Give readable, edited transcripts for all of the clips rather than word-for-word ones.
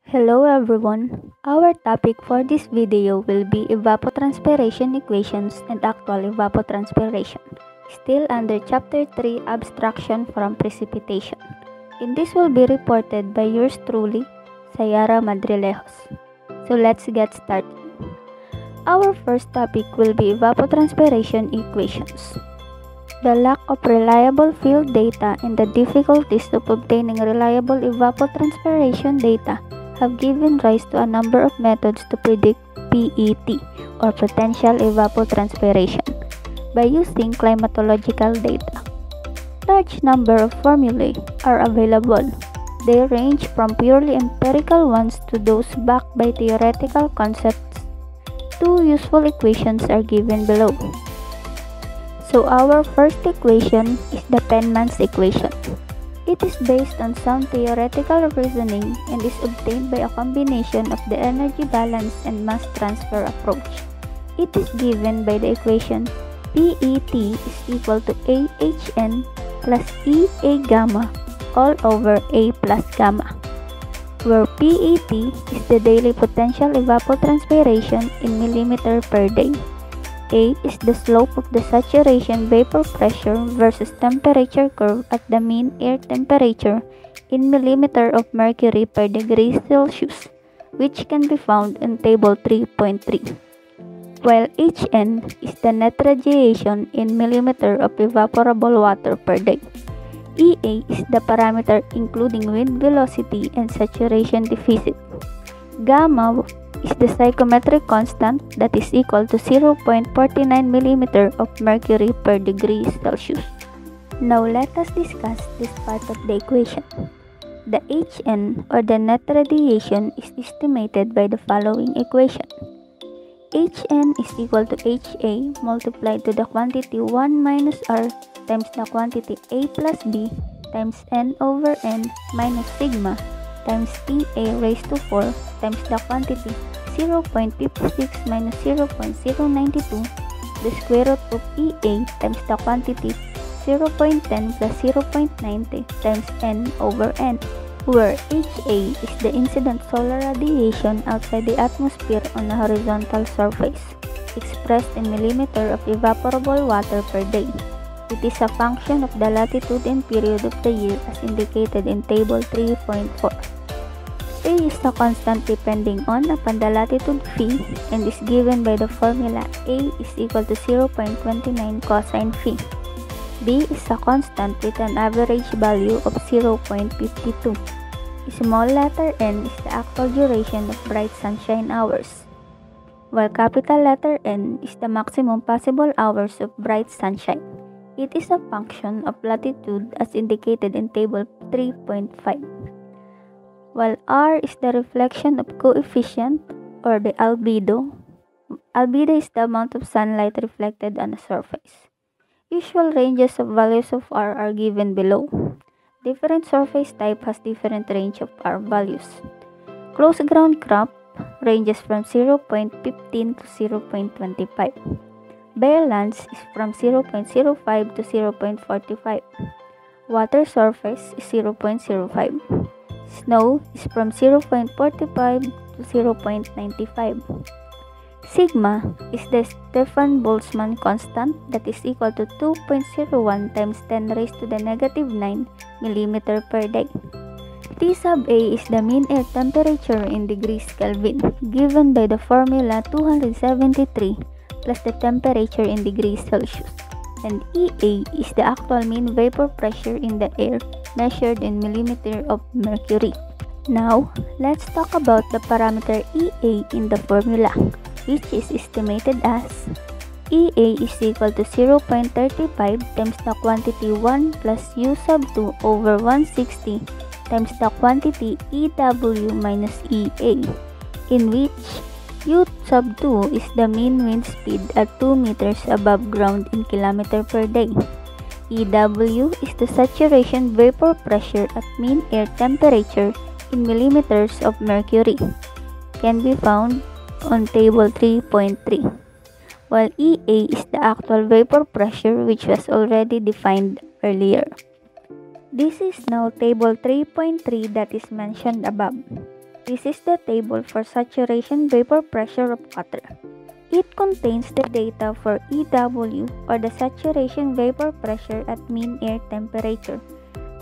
Hello everyone. Our topic for this video will be evapotranspiration equations and actual evapotranspiration, still under chapter 3 abstraction from precipitation. And this will be reported by yours truly, Sayara Madrilejos. So let's get started. Our first topic will be evapotranspiration equations. The lack of reliable field data and the difficulties of obtaining reliable evapotranspiration data have given rise to a number of methods to predict PET, or potential evapotranspiration, by using climatological data. Large number of formulae are available. They range from purely empirical ones to those backed by theoretical concepts. Two useful equations are given below. So our first equation is the Penman's equation. It is based on sound theoretical reasoning and is obtained by a combination of the energy balance and mass transfer approach. It is given by the equation PET is equal to AHN plus EA gamma all over A plus gamma, where PET is the daily potential evapotranspiration in millimeter per day. A is the slope of the saturation vapor pressure versus temperature curve at the mean air temperature in millimeter of mercury per degree Celsius, which can be found in table 3.3. While Hn is the net radiation in millimeter of evaporable water per day. Ea is the parameter including wind velocity and saturation deficit. Gamma is the psychometric constant that is equal to 0.49 mm of mercury per degree Celsius. Now let us discuss this part of the equation. The Hn, or the net radiation, is estimated by the following equation. Hn is equal to Ha multiplied to the quantity 1 minus R times the quantity A plus B times N over N minus sigma times Pa raised to 4 times the quantity 0.56 minus 0.092, the square root of Ea times the quantity 0.10 plus 0.90 times N over N, where Ha is the incident solar radiation outside the atmosphere on a horizontal surface, expressed in millimeter of evaporable water per day. It is a function of the latitude and period of the year as indicated in table 3.4. A is a constant depending on upon the latitude phi and is given by the formula A is equal to 0.29 cosine phi. B is a constant with an average value of 0.52. Small letter n is the actual duration of bright sunshine hours, while capital letter N is the maximum possible hours of bright sunshine. It is a function of latitude as indicated in table 3.5. While R is the reflection of coefficient, or the albedo. Albedo is the amount of sunlight reflected on a surface. Usual ranges of values of R are given below. Different surface type has different range of R values. Close ground crop ranges from 0.15 to 0.25. Bare lands is from 0.05 to 0.45. Water surface is 0.05. Snow is from 0.45 to 0.95. Sigma is the Stefan-Boltzmann constant that is equal to 2.01 times 10 raised to the negative 9 mm per day. T sub A is the mean air temperature in degrees Kelvin, given by the formula 273 plus the temperature in degrees Celsius. And Ea is the actual mean vapor pressure in the air measured in millimeter of mercury. Now, let's talk about the parameter Ea in the formula, which is estimated as Ea is equal to 0.35 times the quantity 1 plus U sub 2 over 160 times the quantity EW minus Ea, in which U sub 2 is the mean wind speed at 2 meters above ground in kilometer per day. EW is the saturation vapor pressure at mean air temperature in millimeters of mercury, can be found on table 3.3, while Ea is the actual vapor pressure which was already defined earlier. This is now table 3.3 that is mentioned above. This is the table for saturation vapor pressure of water. It contains the data for EW, or the saturation vapor pressure at mean air temperature,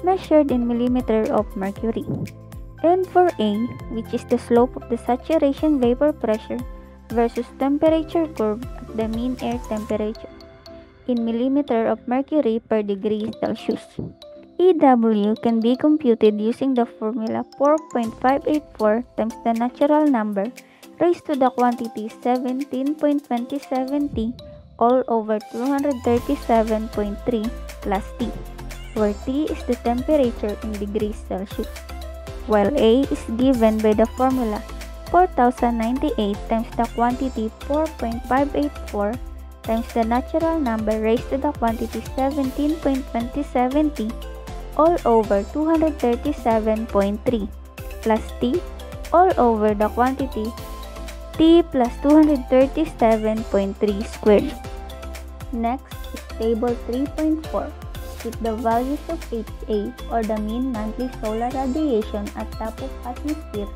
measured in millimeter of mercury. And for A, which is the slope of the saturation vapor pressure versus temperature curve at the mean air temperature, in millimeter of mercury per degree Celsius. EW can be computed using the formula 4.584 times the natural number raised to the quantity 17.27 T all over 237.3 plus T, where T is the temperature in degrees Celsius, while A is given by the formula 4098 times the quantity 4.584 times the natural number raised to the quantity 17.27 T all over 237.3 plus T all over the quantity T plus 237.3 squared. Next is table 3.4 with the values of HA, or the mean monthly solar radiation at top of atmosphere,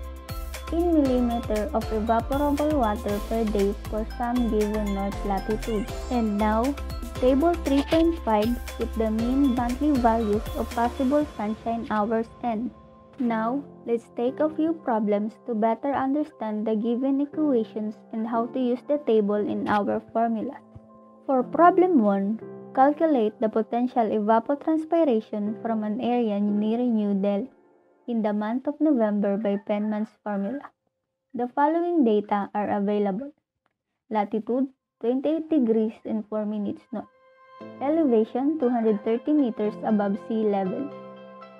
in millimeter of evaporable water per day for some given north latitude. And now, table 3.5 with the mean monthly values of possible sunshine hours N. Now, let's take a few problems to better understand the given equations and how to use the table in our formulas. For problem 1, calculate the potential evapotranspiration from an area near New Delhi in the month of November by Penman's formula. The following data are available. Latitude 28 degrees and 4 minutes north. Elevation 230 meters above sea level.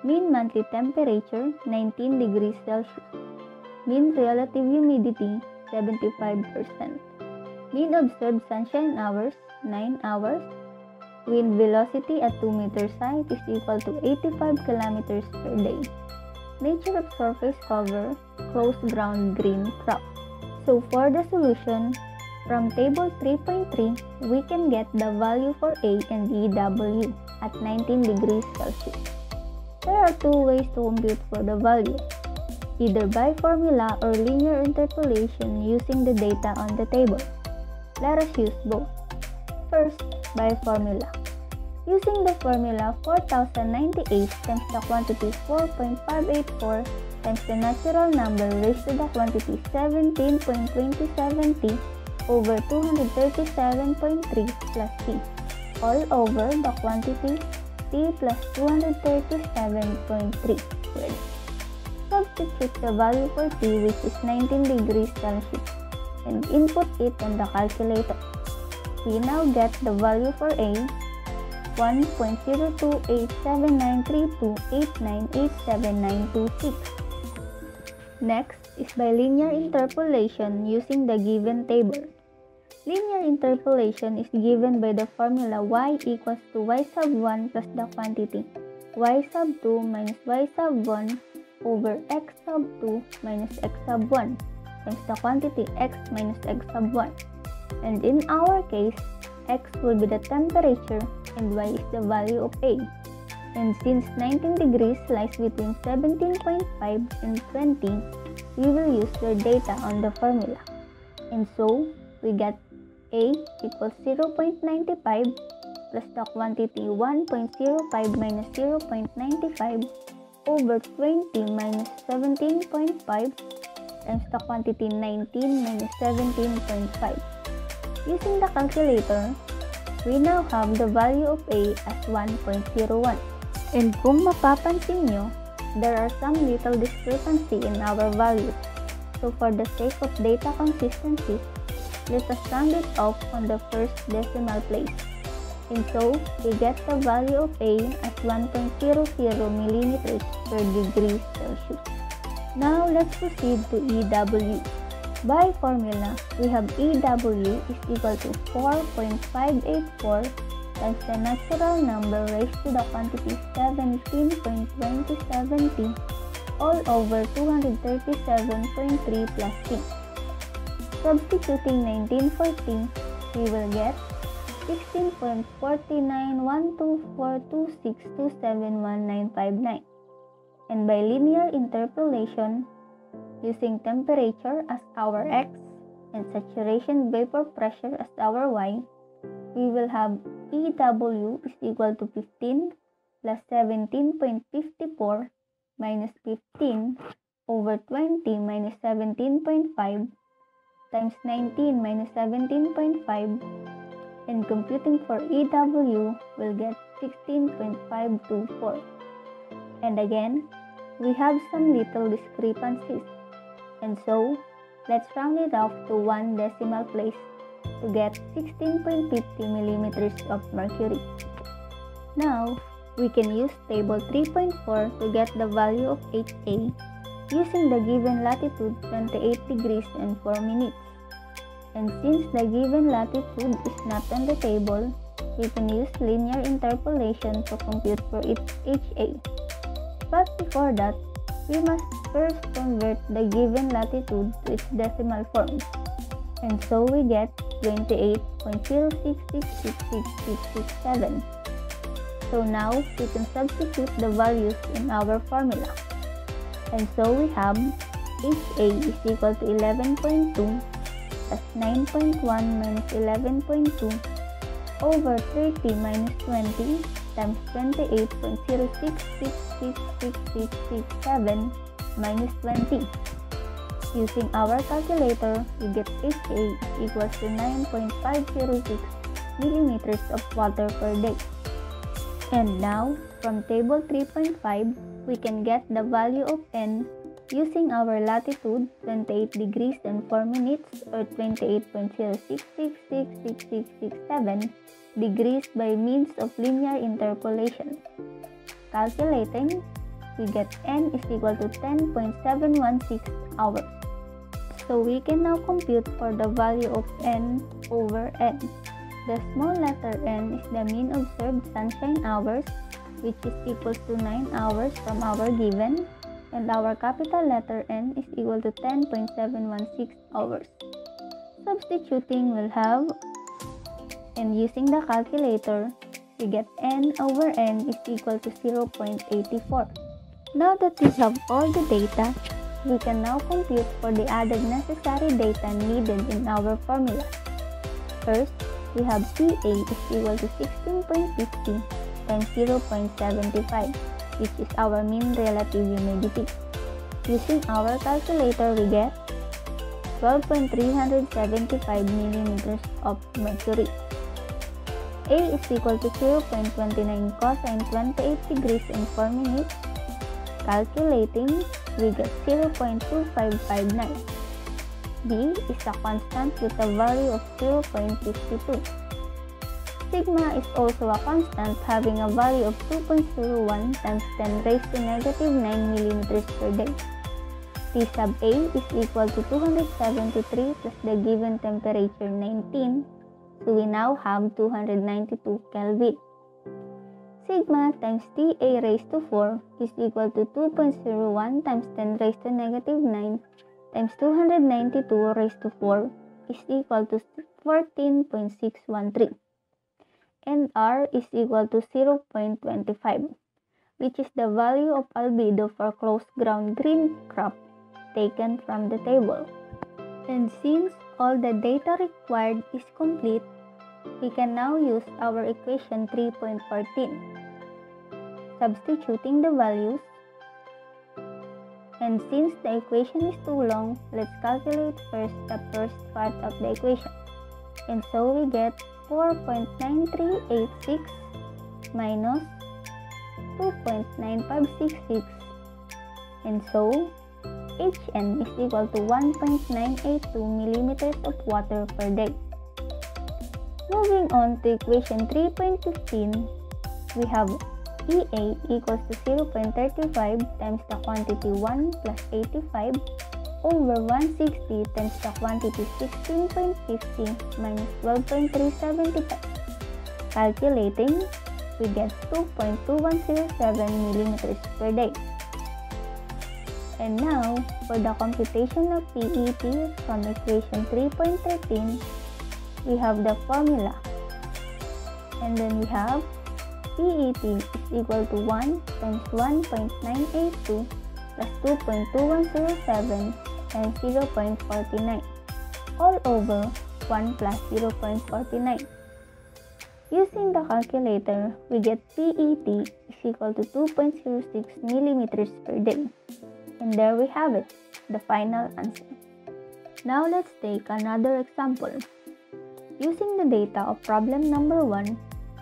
Mean monthly temperature 19 degrees Celsius. Mean relative humidity 75%. Mean observed sunshine hours 9 hours. Wind velocity at 2 meters height is equal to 85 kilometers per day. Nature of surface cover, closed ground green crop. So for the solution, from table 3.3, we can get the value for A and EW at 19 degrees Celsius. There are two ways to compute for the value, either by formula or linear interpolation using the data on the table. Let us use both. First, by formula. Using the formula 4098 times the quantity 4.584 times the natural number raised to the quantity 17.27 T over 237.3 plus T all over the quantity T plus 237.3 squared. Substitute the value for T, which is 19 degrees Celsius, and input it on the calculator. We now get the value for A 1.0287932898796. Next is by linear interpolation using the given table. Linear interpolation is given by the formula y equals to y sub 1 plus the quantity y sub 2 minus y sub 1 over x sub 2 minus x sub 1 times the quantity x minus x sub 1. And in our case, x will be the temperature and y is the value of A. And since 19 degrees lies between 17.5 and 20, we will use the data on the formula. And so, we get A equals 0.95 plus the quantity 1.05 minus 0.95 over 20 minus 17.5 times the quantity 19 minus 17.5. Using the calculator, we now have the value of A as 1.01. And kung mapapansin nyo, there are some little discrepancy in our values. So for the sake of data consistency, let us round it off on the first decimal place. And so, we get the value of A as 1.00 millimeters per degree Celsius. Now, let's proceed to EW. By formula, we have EW is equal to 4.584 times the natural number raised to the quantity 17.27 T all over 237.3 plus T. Substituting 19 for T, we will get 16.49124262719959. And by linear interpolation, using temperature as our x and saturation vapor pressure as our y, we will have EW is equal to 15 plus 17.54 minus 15 over 20 minus 17.5 times 19 minus 17.5, and computing for EW will get 16.524. And again, we have some little discrepancies, and so let's round it off to one decimal place to get 16.50 millimeters of mercury. Now, we can use table 3.4 to get the value of HA using the given latitude 28 degrees and 4 minutes. And since the given latitude is not on the table, we can use linear interpolation to compute for its HA. But before that, we must first convert the given latitude to its decimal form. And so we get 28.0666667. So now we can substitute the values in our formula. And so we have HA is equal to 11.2 plus 9.1 minus 11.2 over 30 minus 20 times 28.0666667 minus 20. Using our calculator, we get HA is equal to 9.506 millimeters of water per day. And now, from table 3.5, we can get the value of N using our latitude 28 degrees and 4 minutes or 28.0666667 degrees by means of linear interpolation. Calculating, we get N is equal to 10.716 hours. So we can now compute for the value of N over N. The small letter n is the mean observed sunshine hours, which is equal to 9 hours from our given, and our capital letter N is equal to 10.716 hours. Substituting will have, and using the calculator, we get N over N is equal to 0.84. Now that we have all the data, we can now compute for the added necessary data needed in our formula. First, we have CA is equal to 16.50 times 0.75, which is our mean relative humidity. Using our calculator, we get 12.375 millimeters of mercury. A is equal to 0.29 cosine 28 degrees and 4 minutes. Calculating, we get 0.2559. B is a constant with a value of 0.52. Sigma is also a constant having a value of 2.01 times 10 raised to negative 9 millimeters per day. T sub A is equal to 273 plus the given temperature 19, so we now have 292 Kelvin. Sigma times TA raised to 4 is equal to 2.01 times 10 raised to negative 9 times 292 raised to 4 is equal to 14.613. And R is equal to 0.25, which is the value of albedo for close ground green crop taken from the table. And since all the data required is complete, we can now use our equation 3.14. Substituting the values, and since the equation is too long, let's calculate first the first part of the equation. And so we get 4.9386 minus 2.9566, and so Hn is equal to 1.982 millimeters of water per day. Moving on to equation 3.15, we have EA equals to 0.35 times the quantity 1 plus 85 over 160 times the quantity 16.50 minus 12.375. Calculating, we get 2.2107 millimeters per day. And now, for the computation of PET from equation 3.13, we have the formula. And then we have PET is equal to 1 times 1.982 plus 2.2107 and 0.49, all over 1 plus 0.49. Using the calculator, we get PET is equal to 2.06 millimeters per day. And there we have it, the final answer. Now let's take another example. Using the data of problem number 1,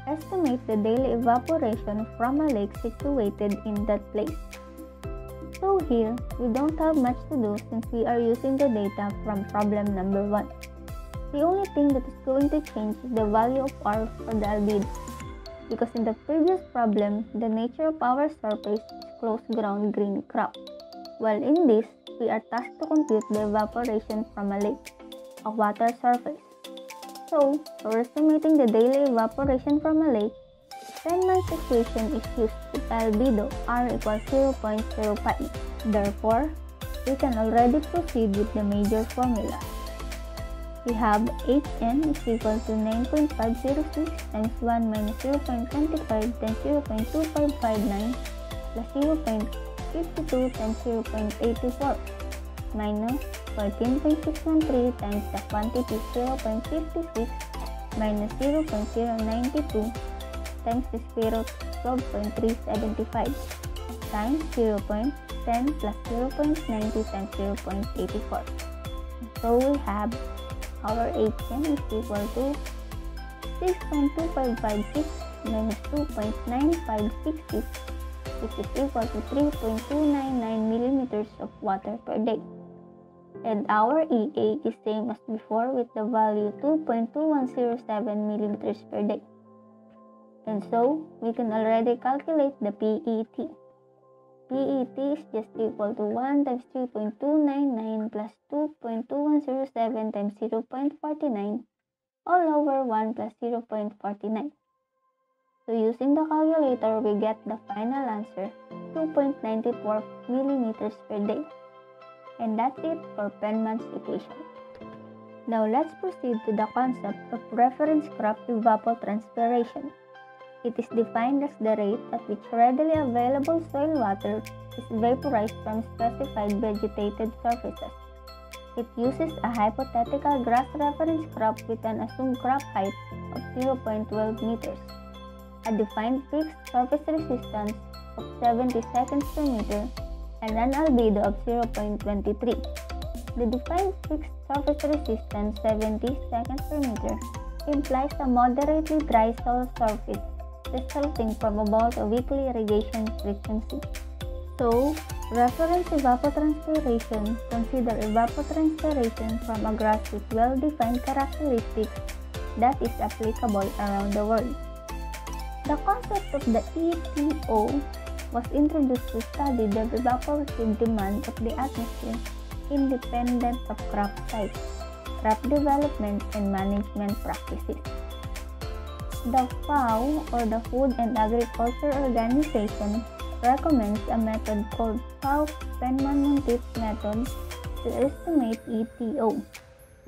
estimate the daily evaporation from a lake situated in that place. So here, we don't have much to do since we are using the data from problem number 1. The only thing that is going to change is the value of R for the albedo, because in the previous problem, the nature of our surface is close ground green crop, while in this, we are tasked to compute the evaporation from a lake, a water surface. So, for estimating the daily evaporation from a lake, Feynman's equation is used with albedo R equals 0.05. Therefore, we can already proceed with the major formula. We have Hn is equal to 9.506 times 1 minus 0.25 times 0.2559 plus 0.52 times 0.84 minus 14.613 times the quantity 0.56 minus 0.092 times the square root 12.375 times 0.10 plus 0.90 times 0.84. So we have our Hn is equal to 6.2556 minus 2.9566, which is equal to 3.299 millimeters of water per day. And our Ea is same as before with the value 2.2107 millimeters per day. And so, we can already calculate the PET. PET is just equal to 1 times 3.299 plus 2.2107 times 0.49 all over 1 plus 0.49. So using the calculator, we get the final answer, 2.94 millimeters per day. And that's it for Feynman's equation. Now let's proceed to the concept of reference crop evapotranspiration. It is defined as the rate at which readily available soil water is vaporized from specified vegetated surfaces. It uses a hypothetical grass reference crop with an assumed crop height of 0.12 meters, a defined fixed surface resistance of 70 seconds per meter, and an albedo of 0.23. The defined fixed surface resistance 70 seconds per meter implies a moderately dry soil surface resulting from about a weekly irrigation frequency. So, reference evapotranspiration, consider evapotranspiration from a grass with well-defined characteristics that is applicable around the world. The concept of the ETO was introduced to study the evaporative demand of the atmosphere independent of crop size, crop development, and management practices. The FAO, or the Food and Agriculture Organization, recommends a method called FAO-Feynman-Monteith method to estimate ETO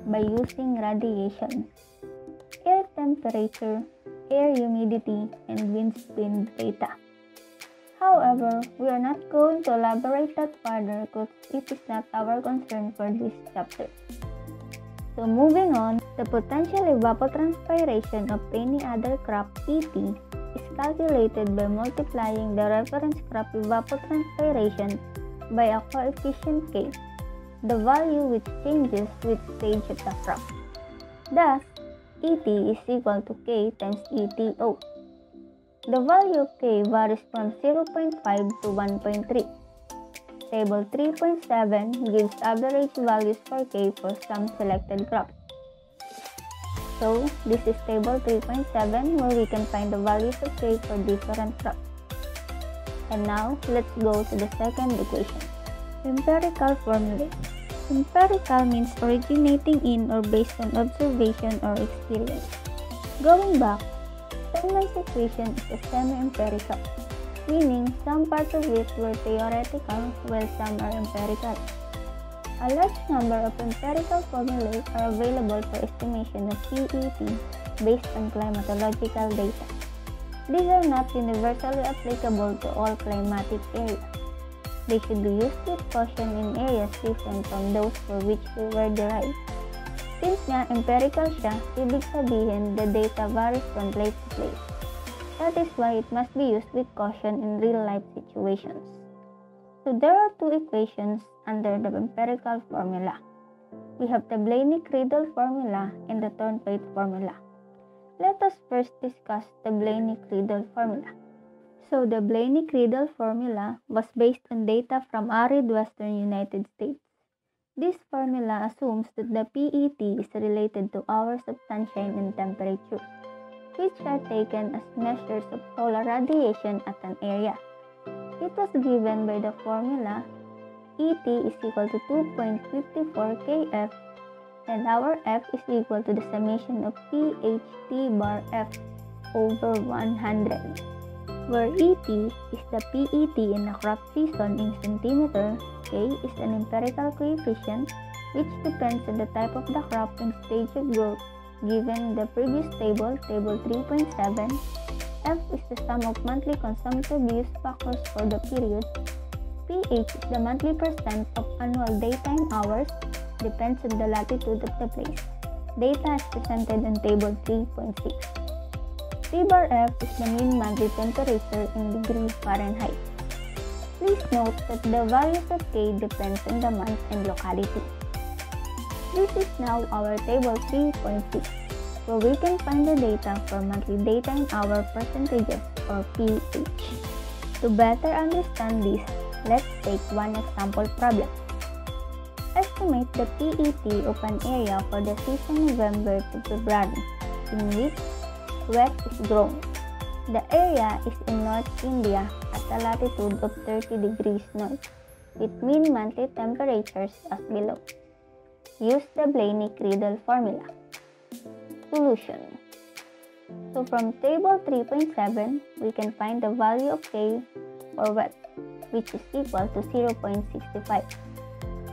by using radiation, air temperature, air humidity, and wind speed data. However, we are not going to elaborate that further because it is not our concern for this chapter. So moving on, the potential evapotranspiration of any other crop PT is calculated by multiplying the reference crop evapotranspiration by a coefficient K, the value which changes with stage of the crop. Thus, ET is equal to K times ETO. The value of K varies from 0.5 to 1.3. Table 3.7 gives average values for K for some selected crops. So, this is table 3.7 where we can find the values of K for different crops. And now, let's go to the second equation. Empirical formula. Empirical means originating in or based on observation or experience. Going back, Feynman's equation is a semi-empirical, meaning some parts of it were theoretical while some are empirical. A large number of empirical formulas are available for estimation of PET based on climatological data. These are not universally applicable to all climatic areas. They should be used with caution in areas different from those for which they were derived. Since nga empirical siya, ibig sabihin the data varies from place to place. That is why it must be used with caution in real-life situations. So there are two equations under the empirical formula. We have the Blaney-Criddle formula and the Thornthwaite formula. Let us first discuss the Blaney-Criddle formula. So the Blaney-Criddle formula was based on data from arid western United States. This formula assumes that the PET is related to hours of sunshine and temperature, which are taken as measures of solar radiation at an area. It was given by the formula ET is equal to 2.54 kF and our F is equal to the summation of PHT bar F over 100, where ET is the PET in a crop season in centimeter, K is an empirical coefficient which depends on the type of the crop and stage of growth given the previous table, table 3.7. F is the sum of monthly consumptive use factors for the period. pH is the monthly percent of annual daytime hours, depends on the latitude of the place. Data is presented in table 3.6. T bar F is the mean monthly temperature in degrees Fahrenheit. Please note that the values of K depends on the month and locality. This is now our table 3.6, where we can find the data for monthly daytime hour percentages or pH. To better understand this, let's take one example problem. Estimate the PET of an area for the season November to February, in which wheat is grown. The area is in North India at a latitude of 30 degrees north, with mean monthly temperatures as below. Use the Blaney-Criddle formula. Solution. So from table 3.7, we can find the value of K for wet, which is equal to 0.65.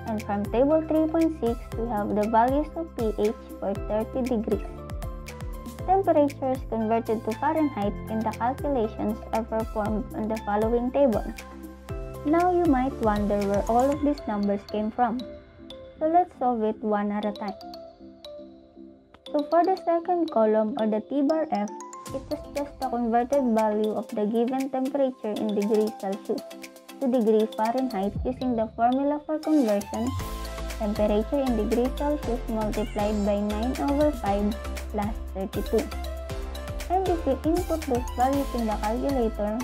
And from table 3.6, we have the values of pH for 30 degrees. Temperatures converted to Fahrenheit in the calculations are performed on the following table. Now you might wonder where all of these numbers came from. So let's solve it one at a time. So for the second column or the T bar F, it was just the converted value of the given temperature in degrees Celsius to degree Fahrenheit using the formula for conversion, temperature in degrees Celsius multiplied by 9/5 plus 32. And if we input those values in the calculator,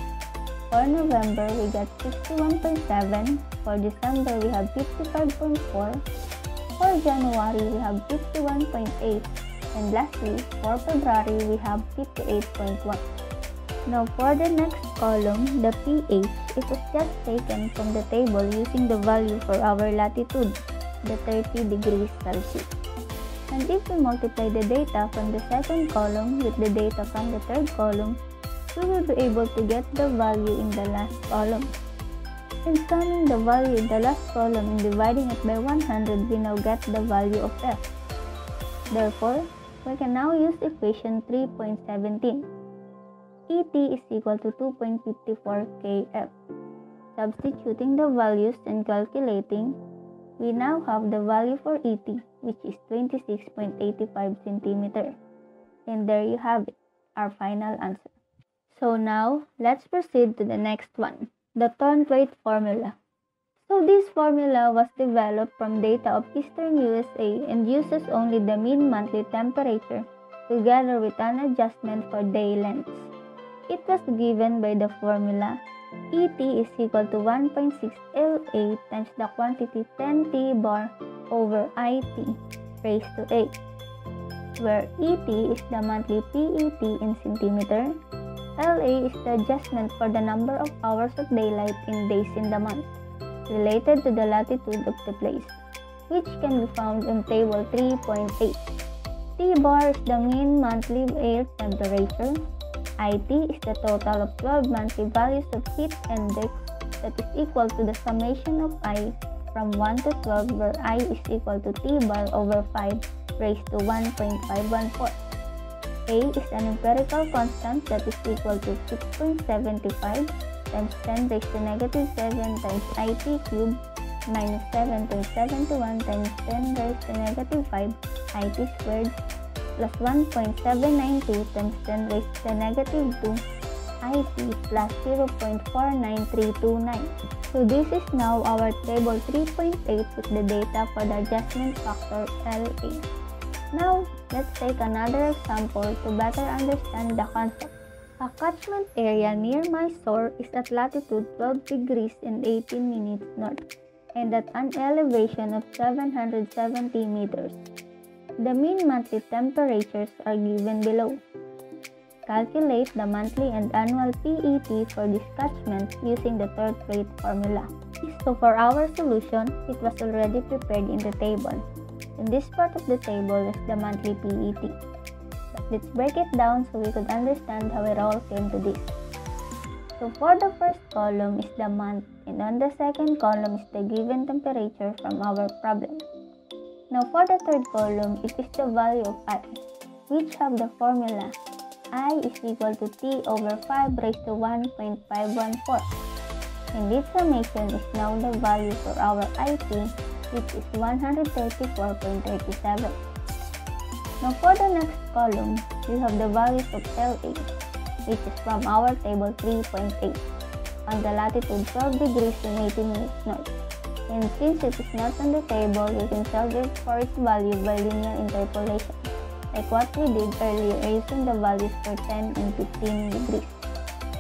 for November we got 61.7, for December we have 55.4, for January we have 51.8, and lastly, for February we have 58.1. Now for the next column, the pH, it was just taken from the table using the value for our latitude, the 30 degrees Celsius. And if we multiply the data from the second column with the data from the third column, we will be able to get the value in the last column. In summing the value in the last column and dividing it by 100, we now get the value of F. Therefore, we can now use equation 3.17. ET is equal to 2.54 kF. Substituting the values and calculating, we now have the value for ET, which is 26.85 centimeter. And there you have it, our final answer. So now, let's proceed to the next one, the Thornthwaite formula. So this formula was developed from data of Eastern USA and uses only the mean monthly temperature together with an adjustment for day lengths. It was given by the formula ET is equal to 1.6 LA times the quantity 10 T bar over IT raised to 8, where ET is the monthly PET in centimeter, LA is the adjustment for the number of hours of daylight in days in the month, related to the latitude of the place, which can be found in table 3.8. T bar is the mean monthly air temperature. IT is the total of 12 monthly values of heat index that is equal to the summation of I from 1 to 12, where I is equal to T bar over 5 raised to 1.514. A is an empirical constant that is equal to 6.75 times 10 raised to negative 7 times IT cubed minus 7.71 times 10 raised to negative 5 IT squared plus 1.792 times 10 raised to negative 2 IT plus 0.49329. So this is now our table 3.8 with the data for the adjustment factor LA. Now, let's take another example to better understand the concept. A catchment area near Mysore is at latitude 12 degrees and 18 minutes north and at an elevation of 770 meters. The mean monthly temperatures are given below. Calculate the monthly and annual PET for this catchment using the third plate formula. So for our solution, it was already prepared in the table. In this part of the table is the monthly PET. But let's break it down so we could understand how it all came to this. So for the first column is the month, and on the second column is the given temperature from our problem. Now for the third column, it is the value of I, which have the formula I is equal to T over 5 raised to 1.514. And this summation is now the value for our IT, which is 134.37. Now for the next column, we have the values of LA, which is from our table 3.8, on the latitude 12 degrees and 80 minutes north. And since it is not on the table, we can solve it for its value by linear interpolation, like what we did earlier using the values for 10 and 15 degrees.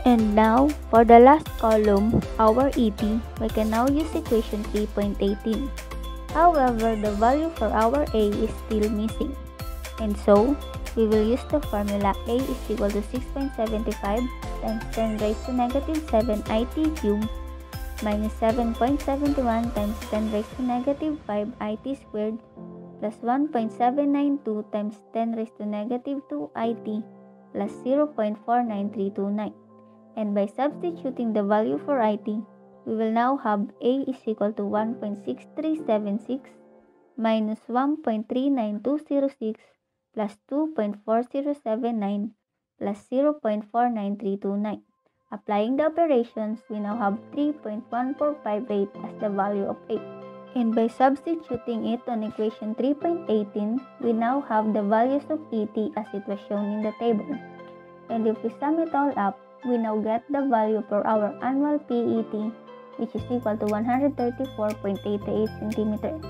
And now, for the last column, our ET, we can now use equation 3.18. However, the value for our A is still missing. And so, we will use the formula A is equal to 6.75 times 10 raised to negative 7 IT cubed minus 7.71 times 10 raised to negative 5 IT squared plus 1.792 times 10 raised to negative 2 IT plus 0.49329. And by substituting the value for IT, we will now have A is equal to 1.6376 minus 1.39206 plus 2.4079 plus 0.49329. Applying the operations, we now have 3.1458 as the value of A. And by substituting it on equation 3.18, we now have the values of ET as it was shown in the table. And if we sum it all up, we now get the value for our annual PET, which is equal to 134.88 centimeters.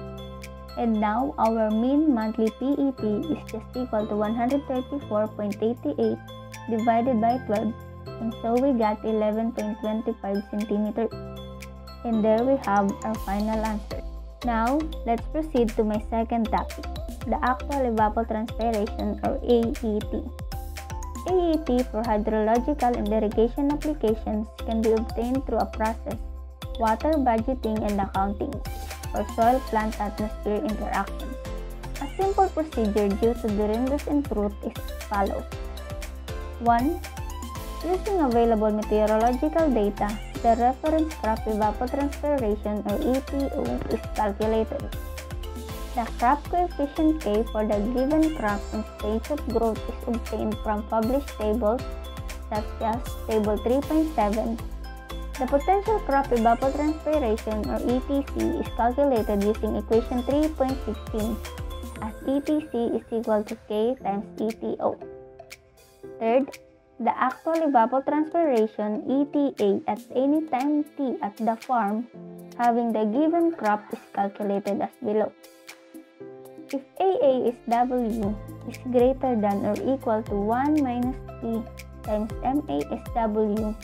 And now our mean monthly PET is just equal to 134.88 divided by 12, and so we got 11.25 centimeters. And there we have our final answer. Now, let's proceed to my second topic, the actual evapotranspiration or AET. AET for hydrological and irrigation applications can be obtained through a process, water budgeting and accounting, or soil-plant atmosphere interaction. A simple procedure due to Dorindos and fruit is as follows. 1. Using available meteorological data, the reference crop evapotranspiration or ECO is calculated. The crop coefficient K for the given crop and stage of growth is obtained from published tables such as Table 3.7. The potential crop evapotranspiration or ETC is calculated using equation 3.16 as ETC is equal to K times ETO. Third, the actual evapotranspiration ETA at any time t at the farm having the given crop is calculated as below. If AA is W is greater than or equal to 1 minus P times MA is W,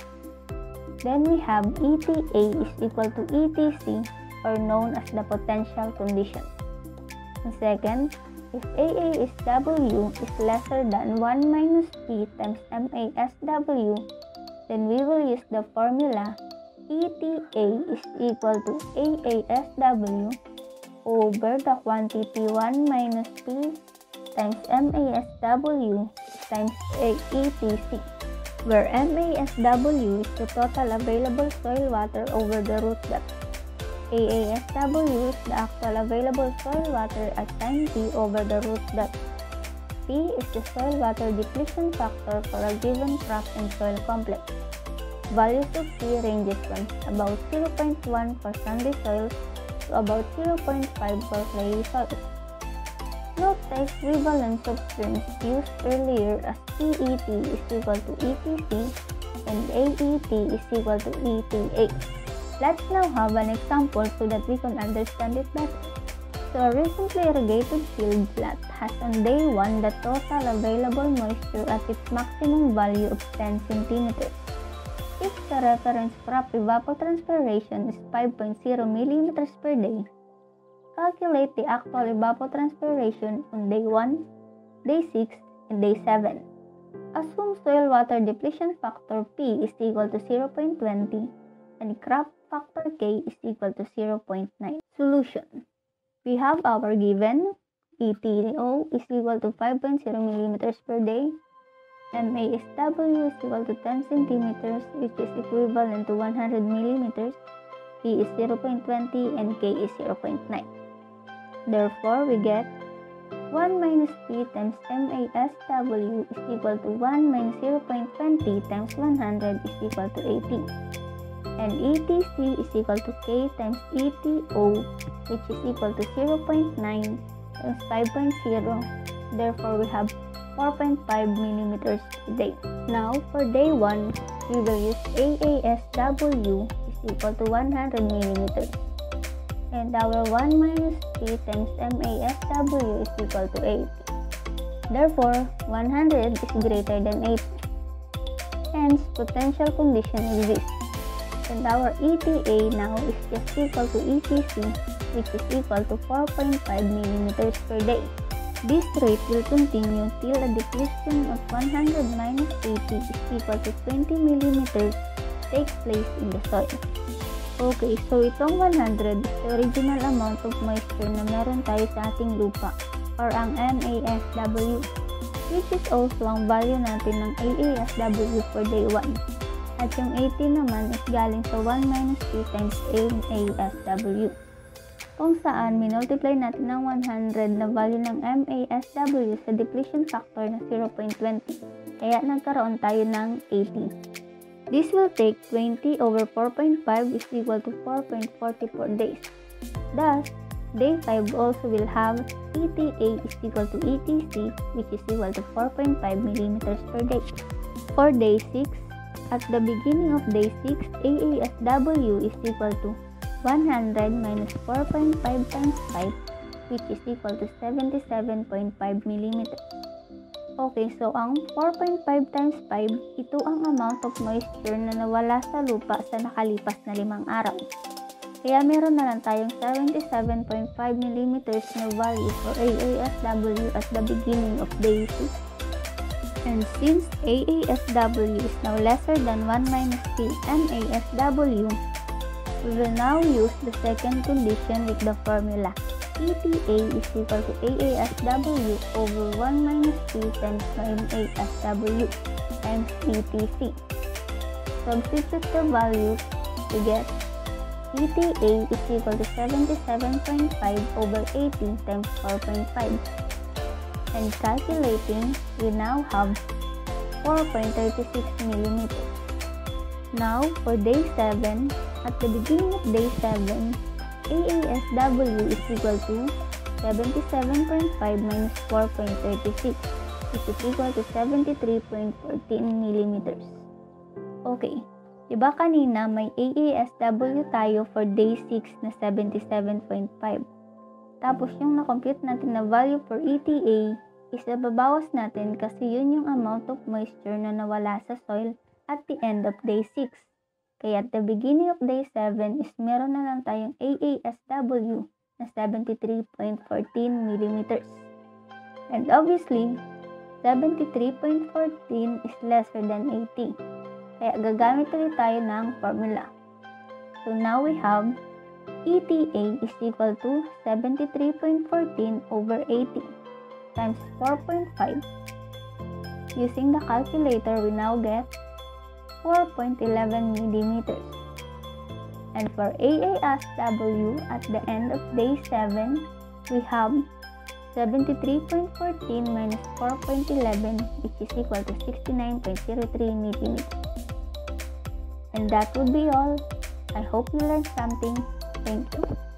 then we have ETA is equal to ETC or known as the potential condition. And second, if AA is W is lesser than 1 minus P times MASW, then we will use the formula ETA is equal to AASW over the quantity 1 minus P times MASW times ETC, where MASW is the total available soil water over the root depth. AASW is the actual available soil water at time t over the root depth. P is the soil water depletion factor for a given crop and soil complex. values of P ranges from about 0.1 for sandy soils to about 0.5 for clayey soils. Note the equivalence of terms used earlier as PET is equal to ETC and AET is equal to ETA. Let's now have an example so that we can understand it better. So a recently irrigated field plot has on day 1 the total available moisture at its maximum value of 10 cm. If the reference crop evapotranspiration is 5.0 mm per day, calculate the actual evapotranspiration on day 1, day 6, and day 7. Assume soil water depletion factor P is equal to 0.20 and crop factor K is equal to 0.9. Solution. We have our given ETO is equal to 5.0 mm per day, MASW is equal to 10 cm which is equivalent to 100 mm, P is 0.20 and K is 0.9. Therefore, we get 1 minus P times MASW is equal to 1 minus 0.20 times 100 is equal to 80. And ETC is equal to K times ETO, which is equal to 0.9 times 5.0. Therefore, we have 4.5 mm per day. Now, for day 1, we will use AASW is equal to 100 mm. And our 1 minus P times MASW is equal to 80. Therefore, 100 is greater than 80. Hence, potential condition exists. And our ETA now is just equal to ETC, which is equal to 4.5 mm per day. This rate will continue till a depletion of 100 minus 80 is equal to 20 mm takes place in the soil. Okay, so itong 100 is the original amount of moisture na meron tayo sa ating lupa, or ang MASW, which is also ang value natin ng AASW for day 1. At yung 80 naman is galing sa 1 minus P times MASW. Kung saan, minultiply natin ng 100 na value ng MASW sa depletion factor na 0.20. Kaya nagkaroon tayo ng 80. This will take 20 over 4.5 is equal to 4.44 days. Thus, day 5 also will have ETA is equal to ETC, which is equal to 4.5 mm per day. For day 6, at the beginning of day 6, AASW is equal to 100 minus 4.5 times 5, which is equal to 77.5 mm. Okay, so ang 4.5 times 5, ito ang amount of moisture na nawala sa lupa sa nakalipas na 5 araw. Kaya meron na lang tayong 77.5 mm na value for AASW at the beginning of day 6. And since AASW is now lesser than 1 minus P MASW, we will now use the second condition with the formula ETA is equal to AASW over 1 minus P times MASW times ETC. Substitute the values to get ETA is equal to 77.5 over 80 times 4.5. And calculating, we now have 4.36 mm. Now, for day 7, at the beginning of day 7, AASW is equal to 77.5 minus 4.36, which is equal to 73.14 mm. Okay, diba kanina may AASW tayo for day 6 na 77.5? Tapos yung na-compute natin na value for ETA is nababawas natin kasi yun yung amount of moisture na nawala sa soil at the end of day 6. Kaya at the beginning of day 7 is meron na lang tayong AASW na 73.14 mm. And obviously, 73.14 is lesser than 80. Kaya gagamit ulit tayo ng formula. So now we have ETA is equal to 73.14 over 80 times 4.5. Using the calculator, we now get 4.11 millimeters. And for AASW at the end of day 7, we have 73.14 minus 4.11, which is equal to 69.03 millimeters. And that would be all. I hope you learned something. Thank you.